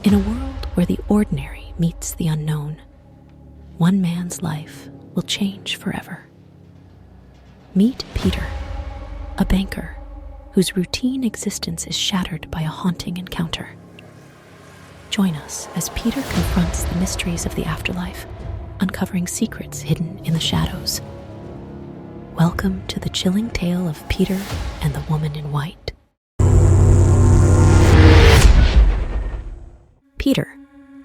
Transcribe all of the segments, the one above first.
In a world where the ordinary meets the unknown, one man's life will change forever. Meet Peter, a banker whose routine existence is shattered by a haunting encounter. Join us as Peter confronts the mysteries of the afterlife, uncovering secrets hidden in the shadows. Welcome to the chilling tale of Peter and the Woman in White. Peter,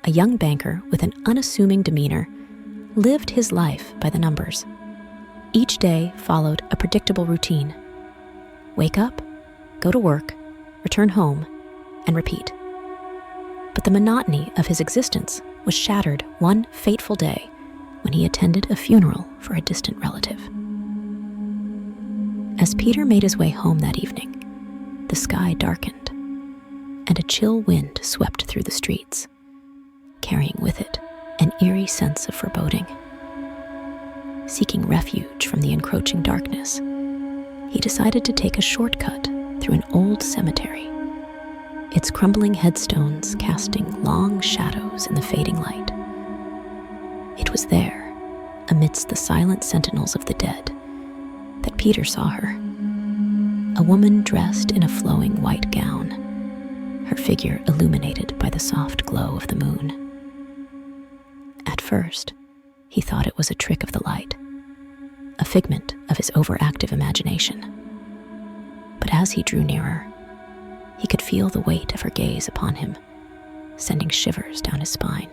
a young banker with an unassuming demeanor, lived his life by the numbers. Each day followed a predictable routine. Wake up, go to work, return home, and repeat. But the monotony of his existence was shattered one fateful day when he attended a funeral for a distant relative. As Peter made his way home that evening, the sky darkened, and a chill wind swept through the streets, carrying with it an eerie sense of foreboding. Seeking refuge from the encroaching darkness, he decided to take a shortcut through an old cemetery, its crumbling headstones casting long shadows in the fading light. It was there, amidst the silent sentinels of the dead, that Peter saw her, a woman dressed in a flowing white gown, her figure illuminated by the soft glow of the moon. At first, he thought it was a trick of the light, a figment of his overactive imagination. But as he drew nearer, he could feel the weight of her gaze upon him, sending shivers down his spine.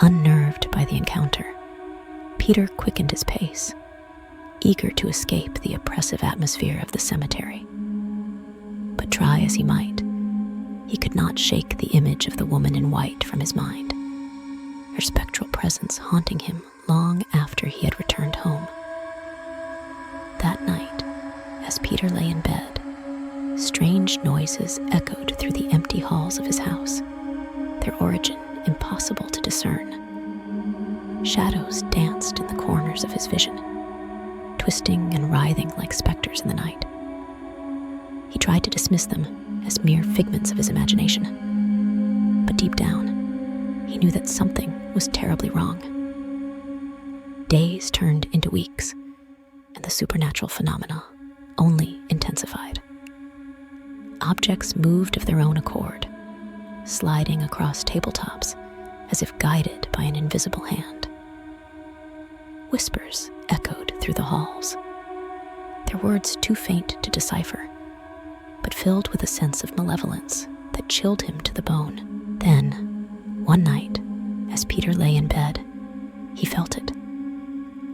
Unnerved by the encounter, Peter quickened his pace, eager to escape the oppressive atmosphere of the cemetery. But try as he might, he could not shake the image of the woman in white from his mind, her spectral presence haunting him long after he had returned home. That night, as Peter lay in bed, strange noises echoed through the empty halls of his house, their origin impossible to discern. Shadows danced in the corners of his vision, twisting and writhing like specters in the night. He tried to dismiss them as mere figments of his imagination, but deep down, he knew that something was terribly wrong. Days turned into weeks, and the supernatural phenomena only intensified. Objects moved of their own accord, sliding across tabletops as if guided by an invisible hand. Whispers echoed through the halls, their words too faint to decipher, but filled with a sense of malevolence that chilled him to the bone. Then, one night, as Peter lay in bed, he felt it.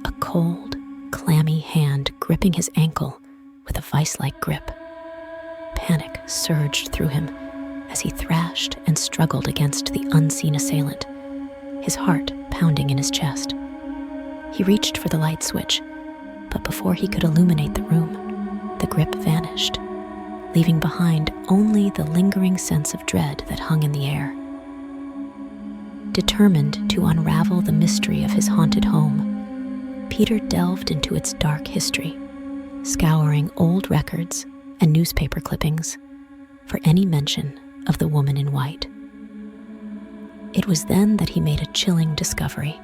A cold, clammy hand gripping his ankle with a vice-like grip. Panic surged through him as he thrashed and struggled against the unseen assailant, his heart pounding in his chest. He reached for the light switch, but before he could illuminate the room, the grip vanished, leaving behind only the lingering sense of dread that hung in the air. Determined to unravel the mystery of his haunted home, Peter delved into its dark history, scouring old records and newspaper clippings for any mention of the woman in white. It was then that he made a chilling discovery.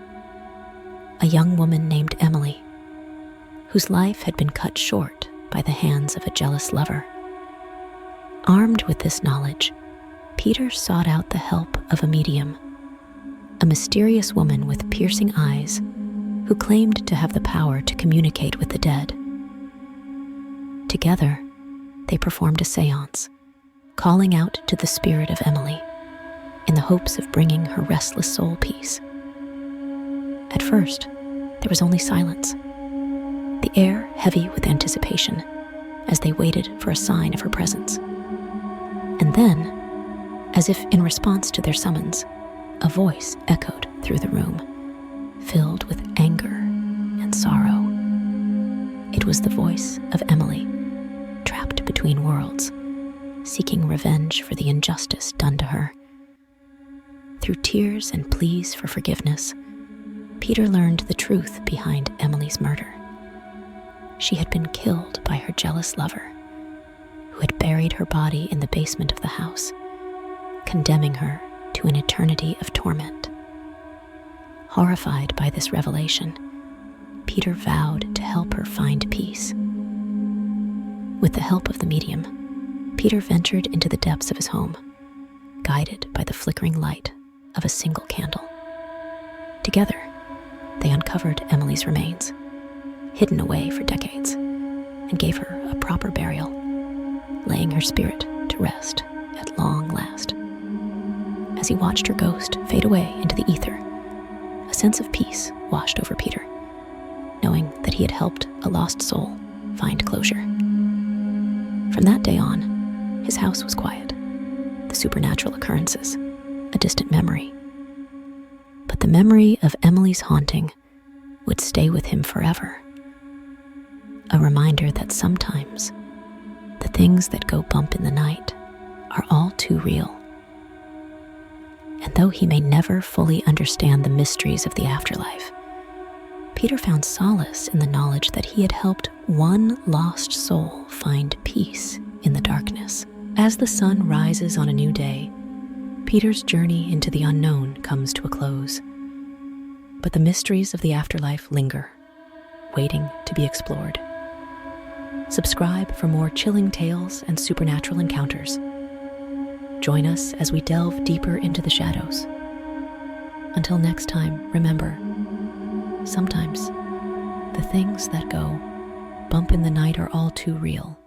A young woman named Emily, whose life had been cut short by the hands of a jealous lover. Armed with this knowledge, Peter sought out the help of a medium, a mysterious woman with piercing eyes who claimed to have the power to communicate with the dead. Together, they performed a seance, calling out to the spirit of Emily in the hopes of bringing her restless soul peace. At first, there was only silence, the air heavy with anticipation as they waited for a sign of her presence. And then, as if in response to their summons, a voice echoed through the room, filled with anger and sorrow. It was the voice of Emily, trapped between worlds, seeking revenge for the injustice done to her. Through tears and pleas for forgiveness, Peter learned the truth behind Emily's murder. She had been killed by her jealous lover, who had buried her body in the basement of the house, condemning her to an eternity of torment. Horrified by this revelation, Peter vowed to help her find peace. With the help of the medium, Peter ventured into the depths of his home, guided by the flickering light of a single candle. Together, they uncovered Emily's remains, hidden away for decades, and gave her a proper burial, laying her spirit to rest at long last. As he watched her ghost fade away into the ether, a sense of peace washed over Peter, knowing that he had helped a lost soul find closure. From that day on, his house was quiet, the supernatural occurrences a distant memory. But the memory of Emily's haunting would stay with him forever. A reminder that sometimes the things that go bump in the night are all too real. And though he may never fully understand the mysteries of the afterlife, Peter found solace in the knowledge that he had helped one lost soul find peace in the darkness. As the sun rises on a new day, Peter's journey into the unknown comes to a close. But the mysteries of the afterlife linger, waiting to be explored. Subscribe for more chilling tales and supernatural encounters. Join us as we delve deeper into the shadows. Until next time, remember, sometimes the things that go bump in the night are all too real.